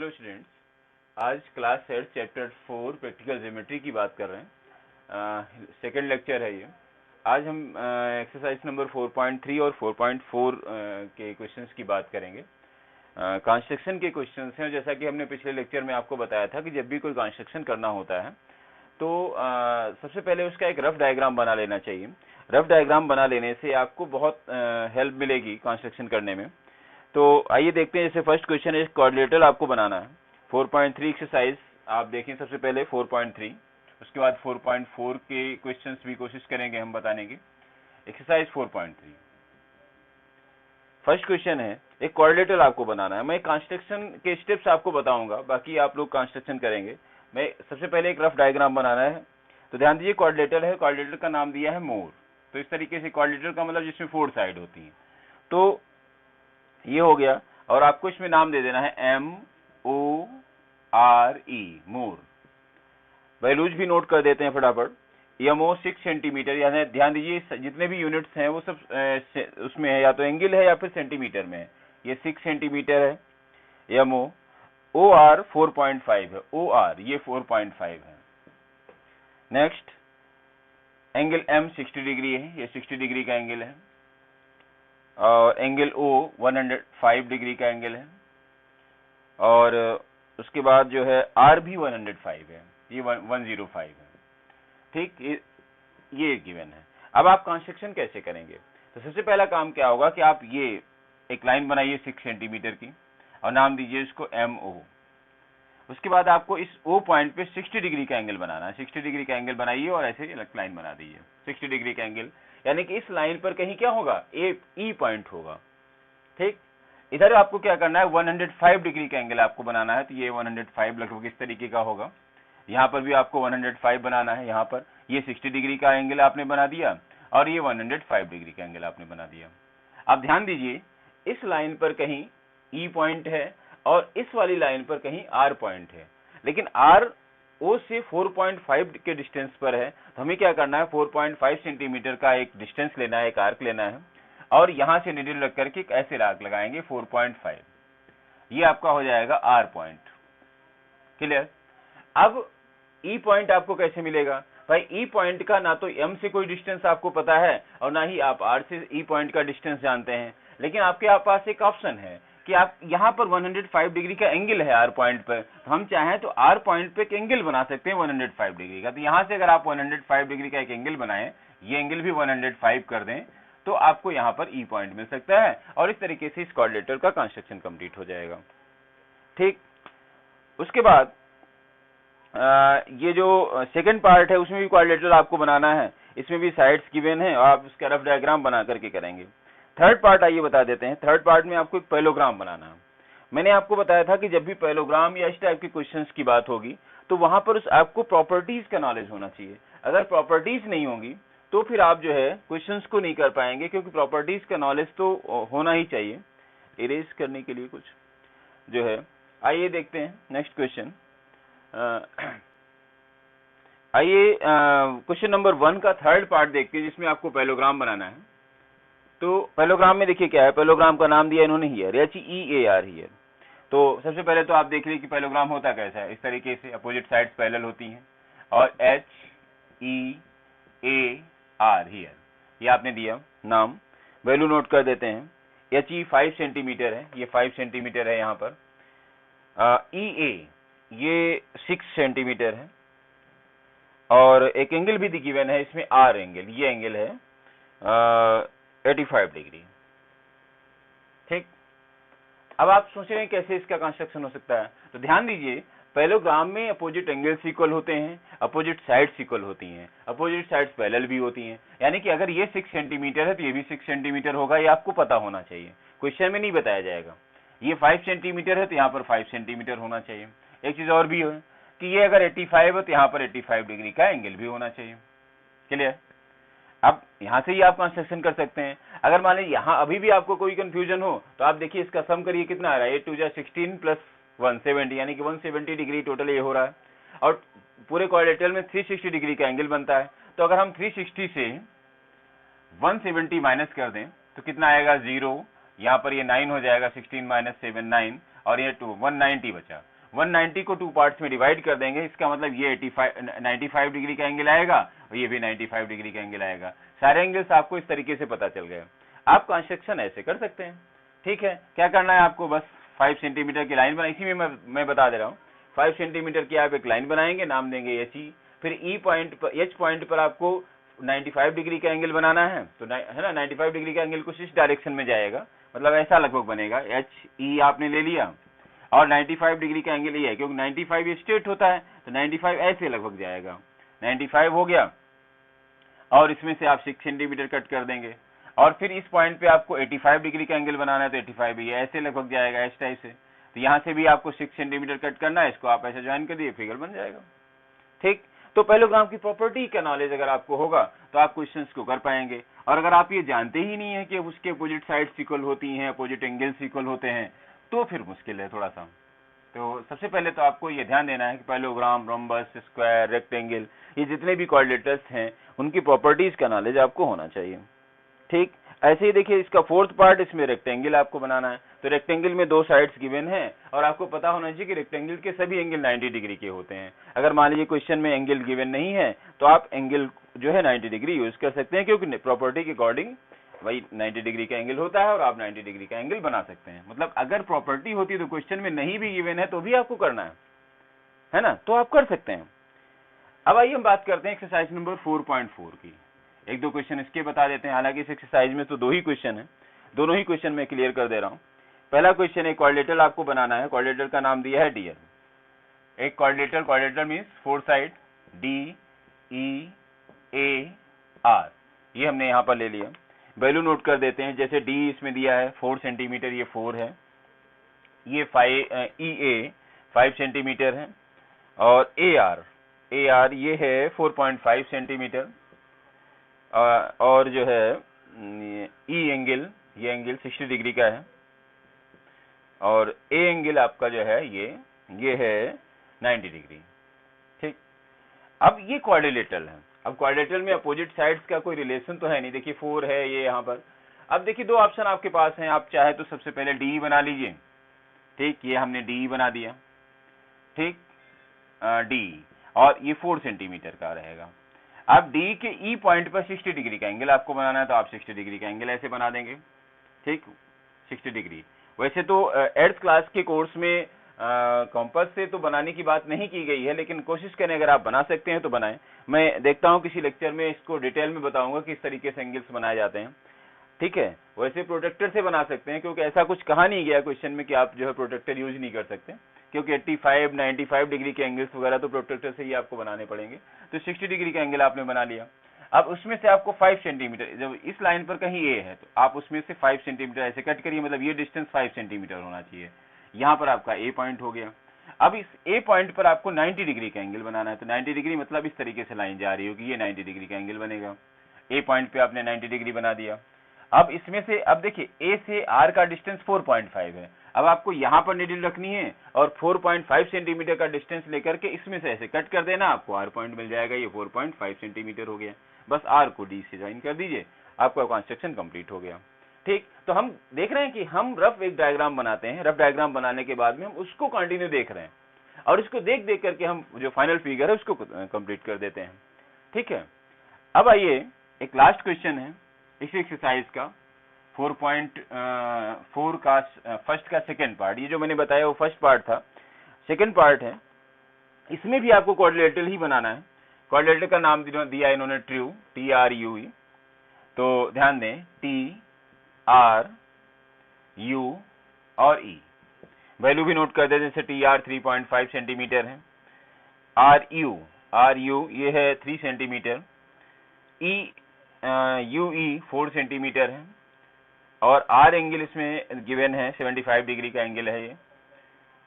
Hello students, आज class 8 chapter 4 practical geometry की बात कर रहे हैं। सेकंड लेक्चर है ये। आज हम एक्सरसाइज नंबर 4.3 और 4.4 के क्वेश्चंस की बात करेंगे। कंस्ट्रक्शन के क्वेश्चंस हैं। जैसा कि हमने पिछले लेक्चर में आपको बताया था कि जब भी कोई कंस्ट्रक्शन करना होता है तो सबसे पहले उसका एक रफ डायग्राम बना लेना चाहिए। रफ डायग्राम बना लेने से आपको बहुत हेल्प मिलेगी कंस्ट्रक्शन करने में। तो आइए देखते हैं। जैसे फर्स्ट क्वेश्चन है, क्वाड्रिलेटरल आपको बनाना है। 4.3 एक्सरसाइज आप देखें सबसे पहले 4.3, उसके बाद 4.4 के क्वेश्चंस भी कोशिश करेंगे हम बताने की। एक्सरसाइज 4.3 फर्स्ट क्वेश्चन है, एक क्वाड्रिलेटरल आपको बनाना है। मैं कंस्ट्रक्शन के स्टेप्स आपको बताऊंगा, बाकी आप लोग कंस्ट्रक्शन करेंगे। मैं सबसे पहले एक रफ डायग्राम बनाना है। तो ध्यान दीजिए, क्वाड्रिलेटरल है, क्वाड्रिलेटरल का नाम दिया है मोर। तो इस तरीके से क्वाड्रिलेटरल का मतलब जिसमें 4 साइड होती है। तो ये हो गया, और आपको इसमें नाम दे देना है MORE, मोर। वैल्यूज भी नोट कर देते हैं फटाफट। MO 6 सेंटीमीटर, यानी ध्यान दीजिए जितने भी यूनिट्स हैं वो सब उसमें है, या तो एंगल है या फिर सेंटीमीटर में है। ये 6 सेंटीमीटर है MO। OR 4.5 है, OR ये 4.5 है। नेक्स्ट, एंगल M 60 डिग्री है, ये 60 डिग्री का एंगल है। और एंगल O 105 डिग्री का एंगल है। और उसके बाद जो है R भी 105 है, ये 105 है। ठीक, ये गिवन है। अब आप कंस्ट्रक्शन कैसे करेंगे? तो सबसे पहला काम क्या होगा कि आप ये एक लाइन बनाइए 6 सेंटीमीटर की, और नाम दीजिए इसको MO। उसके बाद आपको इस O पॉइंट पे 60 डिग्री का एंगल बनाना है। 60 डिग्री का एंगल बनाइए और ऐसे लाइन बना दीजिए 60 डिग्री का एंगल, यानी कि इस लाइन पर कहीं क्या होगा, E पॉइंट होगा। ठीक, इधर आपको क्या करना है, 105 डिग्री का एंगल आपको बनाना है। तो ये 105 लगभग इस तरीके का होगा। यहाँ पर भी आपको 105 बनाना है। यहाँ पर ये 60 डिग्री का एंगल आपने बना दिया, और ये 105 डिग्री का एंगल आपने बना दिया। अब ध्यान दीजिए, इस लाइन पर कहीं E पॉइंट है और इस वाली लाइन पर कहीं R पॉइंट है, लेकिन R O से 4.5 के डिस्टेंस पर है। तो हमें क्या करना है, 4.5 सेंटीमीटर का एक डिस्टेंस लेना है, एक आर्क लेना है, और यहां से नीडल रख करके एक ऐसे आर्क लगाएंगे 4.5। ये आपका हो जाएगा R पॉइंट। क्लियर? अब E पॉइंट आपको कैसे मिलेगा? भाई E पॉइंट का ना तो M से कोई डिस्टेंस आपको पता है, और ना ही आप R से E पॉइंट का डिस्टेंस जानते हैं। लेकिन आपके पास एक ऑप्शन है कि आप यहाँ पर 105 डिग्री का एंगल है R पॉइंट पर, तो हम चाहें तो R पॉइंट पे एक एंगल बना सकते हैं 105 डिग्री का। तो यहाँ से अगर आप 105 डिग्री का एक एंगल बनाएं, ये एंगल भी 105 कर दें, तो आपको यहाँ पर E पॉइंट मिल सकता है, और इस तरीके से इस क्वाड्रिलेटरल का कंस्ट्रक्शन कंप्लीट हो जाएगा। ठीक, उसके बाद ये जो सेकंड पार्ट है उसमें भी क्वाड्रिलेटरल आपको बनाना है। इसमें भी साइड्स गिवन है और आप उसका रफ डायग्राम बना करके करेंगे। थर्ड पार्ट आइए बता देते हैं। थर्ड पार्ट में आपको एक पैरेललोग्राम बनाना है। मैंने आपको बताया था कि जब भी पैरेललोग्राम या इस टाइप के क्वेश्चंस की बात होगी तो वहां पर आपको प्रॉपर्टीज का नॉलेज होना चाहिए। अगर प्रॉपर्टीज नहीं होंगी तो फिर आप जो है क्वेश्चंस को नहीं कर पाएंगे, क्योंकि प्रॉपर्टीज का नॉलेज तो होना ही चाहिए। इरेज करने के लिए कुछ जो है, आइए देखते हैं नेक्स्ट क्वेश्चन। आइए क्वेश्चन नंबर 1 का थर्ड पार्ट देखते हैं, जिसमें आपको पैरेललोग्राम बनाना है। तो पैरेललोग्राम में देखिए क्या है, पैरेललोग्राम का नाम दिया इन्होंने हियर, HEAR हियर। तो सबसे पहले तो आप देख लीजिए कि पैरेललोग्राम होता कैसा है। इस तरीके से अपोजिट साइड्स पैरेलल होती हैं, और HEAR हियर, ये आपने दिया नाम। वैल्यू नोट कर देते हैं। HE 5 सेंटीमीटर है, ये 5 सेंटीमीटर है यहाँ पर। EA ये 6 सेंटीमीटर है, और एक एंगल भी गिवन है इसमें R एंगल, ये एंगल है 85 डिग्री। ठीक, अब आप सोच रहे हैं कैसे इसका कंस्ट्रक्शन हो सकता है। तो ध्यान दीजिए, पैरेललोग्राम में अपोजिट एंगल्स इक्वल होते हैं, अपोजिट साइड्स इक्वल होती हैं, अपोजिट साइड्स पैरेलल भी होती हैं। यानी कि अगर ये 6 सेंटीमीटर है तो ये भी 6 सेंटीमीटर होगा, ये आपको पता होना चाहिए, क्वेश्चन में नहीं बताया जाएगा। ये 5 सेंटीमीटर है तो यहाँ पर 5 सेंटीमीटर होना चाहिए। एक चीज और भी है कि ये अगर 85 है तो यहाँ पर 85 डिग्री का एंगल भी होना चाहिए। क्लियर? अब यहां से ही आप कंस्ट्रक्शन कर सकते हैं। अगर मान लीजिए यहाँ अभी भी आपको कोई कंफ्यूजन हो तो आप देखिए इसका सम करिए, कितना आ रहा है, 8 2 16 प्लस 170, यानी कि 170 डिग्री टोटल ये हो रहा है। और पूरे क्वाड्रिलेटरल में 360 डिग्री का एंगल बनता है। तो अगर हम 360 से 170 माइनस कर दें तो कितना आएगा, 0। यहाँ पर ये 9 हो जाएगा, 16 माइनस 7 9, और ये 190 बचा। 190 को 2 पार्ट्स में डिवाइड कर देंगे, इसका मतलब ये 95 डिग्री का एंगल आएगा और ये भी 95 डिग्री का एंगल आएगा। सारे एंगल्स आपको इस तरीके से पता चल गए। आप कंस्ट्रक्शन ऐसे कर सकते हैं। ठीक है, क्या करना है आपको, बस 5 सेंटीमीटर की लाइन बना, इसी में मैं बता दे रहा हूँ। 5 सेंटीमीटर की आप एक लाइन बनाएंगे, नाम देंगे एच ई, फिर ई पॉइंट पर, एच पॉइंट पर आपको 95 डिग्री का एंगल बनाना है, तो है ना 95 डिग्री का एंगल कुछ इस डायरेक्शन में जाएगा, मतलब ऐसा लगभग बनेगा। एच ई आपने ले लिया और 95 डिग्री का एंगल ये है, क्योंकि 95 ये स्ट्रेट होता है, तो 95 ऐसे लगभग जाएगा। 95 हो गया और इसमें से आप 6 सेंटीमीटर कट कर देंगे, और फिर इस पॉइंट पे आपको 85 डिग्री का एंगल बनाना है, तो 85 भी ऐसे लगभग जाएगा इस टाइप से। तो यहाँ से भी आपको 6 सेंटीमीटर कट करना है, इसको आप ऐसे ज्वाइन कर दिए, फिगर बन जाएगा। ठीक, तो पैरेललोग्राम की प्रॉपर्टी का नॉलेज अगर आपको होगा तो आप क्वेश्चंस को कर पाएंगे। और अगर आप ये जानते ही नहीं है कि उसके अपोजिट साइड्स इक्वल होती हैं, अपोजिट एंगल्स इक्वल होते हैं, तो फिर मुश्किल है थोड़ा सा। तो सबसे पहले तो आपको ये ध्यान देना है कि पैरेललोग्राम, रोम्बस, स्क्वायर, रेक्टेंगल, ये जितने भी कोऑर्डिनेटर्स हैं उनकी प्रॉपर्टीज का नॉलेज आपको होना चाहिए। ठीक, ऐसे ही देखिए इसका फोर्थ पार्ट, इसमें रेक्टेंगल आपको बनाना है, तो रेक्टेंगल में 2 साइड्स गिवन है और आपको पता होना चाहिए कि रेक्टेंगल के सभी एंगल 90 डिग्री के होते हैं। अगर मान लीजिए क्वेश्चन में एंगल गिवन नहीं है तो आप एंगल जो है 90 डिग्री यूज कर सकते हैं, क्योंकि प्रॉपर्टी के अकॉर्डिंग वही 90 डिग्री का एंगल होता है और आप 90 डिग्री का एंगल बना सकते हैं। मतलब अगर प्रॉपर्टी होती तो क्वेश्चन में नहीं भी गिवन है तो भी आपको करना है ना, तो आप कर सकते हैं। अब आइए हम बात करते हैं एक्सरसाइज नंबर 4.4 की। एक दो क्वेश्चन इसके बता देते हैं, हालांकि इस एक्सरसाइज में तो 2 ही क्वेश्चन है, दोनों ही क्वेश्चन मैं क्लियर कर दे रहा हूं। पहला क्वेश्चन है, कोऑर्डिनेटर आपको बनाना है, कोऑर्डिनेटर का नाम दिया है डियर। एक coordinator means 4 side D E A R, ये हमने यहां पर ले लिया। वैल्यू नोट कर देते हैं, जैसे डी इसमें दिया है 4 सेंटीमीटर, ये 4 है, ये 5 सेंटीमीटर है, और ए आर ये है 4.5 सेंटीमीटर, और जो है ई एंगल, ये एंगल 60 डिग्री का है, और ए एंगल आपका जो है ये है 90 डिग्री। ठीक, अब ये क्वाड्रिलेटरल है। अब क्वाड्रिलेटरल में अपोजिट साइड्स का कोई रिलेशन तो है नहीं, देखिए 4 है ये यहाँ पर। अब देखिए 2 ऑप्शन आपके पास हैं, आप चाहे तो सबसे पहले डी बना लीजिए। ठीक, ये हमने डी बना दिया। ठीक, डी, और ये 4 सेंटीमीटर का रहेगा। अब डी के ई पॉइंट पर 60 डिग्री का एंगल आपको बनाना है, तो आप 60 डिग्री का एंगल ऐसे बना देंगे। ठीक, 60 डिग्री। वैसे तो 8th क्लास के कोर्स में कॉम्पस से तो बनाने की बात नहीं की गई है, लेकिन कोशिश करें अगर आप बना सकते हैं तो बनाएं। मैं देखता हूं किसी लेक्चर में इसको डिटेल में बताऊंगा किस तरीके से एंगल्स बनाए जाते हैं। ठीक है, वैसे प्रोटेक्टर से बना सकते हैं, क्योंकि ऐसा कुछ कहा नहीं गया क्वेश्चन में कि आप जो है प्रोटेक्टर यूज नहीं कर सकते, क्योंकि 85, 95 डिग्री के एंगल्स वगैरह तो प्रोटेक्टर से ही आपको बनाने पड़ेंगे। तो 60 डिग्री का एंगल आपने बना लिया। अब उसमें से आपको 5 सेंटीमीटर, जब इस लाइन पर कहीं ए है तो आप उसमें से 5 सेंटीमीटर ऐसे कट करिए, मतलब ये डिस्टेंस 5 सेंटीमीटर होना चाहिए। यहाँ पर आपका ए पॉइंट हो गया। अब इस ए पॉइंट पर आपको 90 डिग्री का एंगल बनाना है, तो 90 डिग्री मतलब इस तरीके से लाइन जा रही होगी, ये 90 डिग्री का एंगल बनेगा। ए पॉइंट पे आपने 90 डिग्री बना दिया। अब इसमें से, अब देखिए ए से आर का डिस्टेंस 4.5 है। अब आपको यहाँ पर नीडल रखनी है और 4.5 सेंटीमीटर का डिस्टेंस लेकर के इसमें से ऐसे कट कर देना, आपको आर पॉइंट मिल जाएगा, ये 4.5 सेंटीमीटर हो गया। बस आर को डी से ज्वाइन कर दीजिए, आपका कंस्ट्रक्शन कंप्लीट हो गया। ठीक, तो हम देख रहे हैं कि हम रफ एक डायग्राम बनाते हैं, रफ डायग्राम बनाने के बाद में हम उसको कंटिन्यू देख रहे हैं और इसको देख देख करके हम जो फाइनल फिगर है उसको कंप्लीट कर देते हैं। ठीक है, अब आइए एक लास्ट क्वेश्चन है इस एक्सरसाइज का 4.4 का फर्स्ट का सेकेंड पार्ट। ये जो मैंने बताया वो फर्स्ट पार्ट था, सेकेंड पार्ट है। इसमें भी आपको कोऑर्डिनेटर ही बनाना है। कोऑर्डिनेटर का नाम दिया इन्होंने ट्रू, TRUE। तो ध्यान दें, TRU और E, वैल्यू भी नोट कर दे, जैसे TR 3.5 सेंटीमीटर है, RU ये है 3 सेंटीमीटर, UE 4 सेंटीमीटर है, और R एंगल इसमें गिवन है 75 डिग्री का एंगल है ये,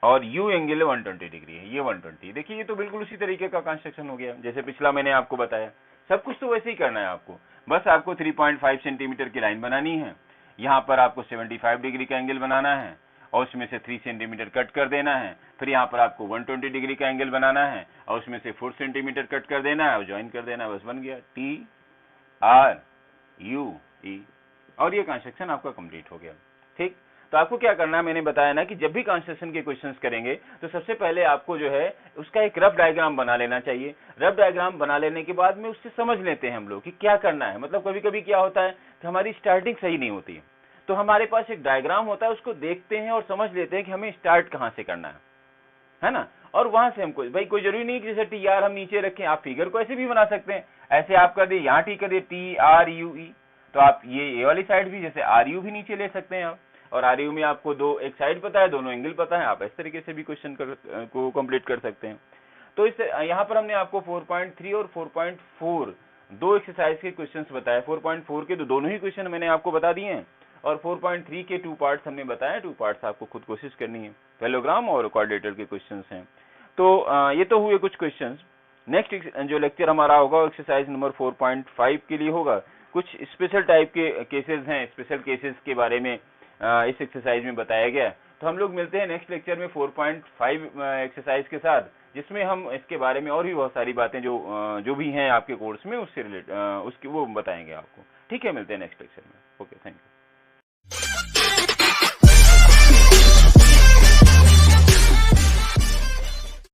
और U एंगल 120 डिग्री है, ये 120। देखिए ये तो बिल्कुल उसी तरीके का कंस्ट्रक्शन हो गया जैसे पिछला मैंने आपको बताया। सब कुछ तो वैसे ही करना है आपको, बस आपको 3.5 सेंटीमीटर की लाइन बनानी है, यहाँ पर आपको 75 डिग्री का एंगल बनाना है और उसमें से 3 सेंटीमीटर कट कर देना है, फिर यहाँ पर आपको 120 डिग्री का एंगल बनाना है और उसमें से 4 सेंटीमीटर कट कर देना है और ज्वाइन कर देना है, बस बन गया TRUE, और ये कंस्ट्रक्शन आपका कंप्लीट हो गया। ठीक, तो आपको क्या करना है, मैंने बताया ना कि जब भी कंस्ट्रक्शन के क्वेश्चंस करेंगे तो सबसे पहले आपको जो है उसका एक रफ डायग्राम बना लेना चाहिए। रफ डायग्राम बना लेने के बाद में उससे समझ लेते हैं हम लोग कि क्या करना है। मतलब कभी कभी क्या होता है कि हमारी स्टार्टिंग सही नहीं होती है, तो हमारे पास एक डायग्राम होता है, उसको देखते हैं और समझ लेते हैं कि हमें स्टार्ट कहाँ से करना है ना। और वहां से हमको भाई कोई जरूरी नहीं कि जैसे टी आर हम नीचे रखें, आप फिगर को ऐसे भी बना सकते हैं। ऐसे आप कर दिए, यहाँ टी कर दिए TRUE, तो आप ये वाली साइड भी जैसे RU भी नीचे ले सकते हैं आप। और RU में आपको एक साइड पता है, दोनों एंगल पता है, आप इस तरीके से भी क्वेश्चन को कंप्लीट कर सकते हैं। तो इस यहाँ पर हमने आपको 4.3 और 4.4 दो एक्सरसाइज के क्वेश्चंस बताए। 4.4 के दोनों ही क्वेश्चन मैंने आपको बता दिए हैं, और 4.3 के 2 पार्ट्स हमने बताए। 2 पार्ट्स आपको खुद कोशिश करनी है, पैरेललोग्राम और क्वाड्रेटर के क्वेश्चंस हैं। तो ये तो हुए कुछ क्वेश्चंस। नेक्स्ट जो लेक्चर हमारा होगा एक्सरसाइज नंबर 4.5 के लिए होगा। कुछ स्पेशल टाइप के केसेस हैं, स्पेशल केसेस के बारे में इस एक्सरसाइज में बताया गया है। तो हम लोग मिलते हैं नेक्स्ट लेक्चर में 4.5 एक्सरसाइज के साथ, जिसमें हम इसके बारे में और भी बहुत सारी बातें जो भी हैं आपके कोर्स में उससे रिलेटेड उसकी वो बताएंगे आपको। ठीक है, मिलते हैं नेक्स्ट लेक्चर में।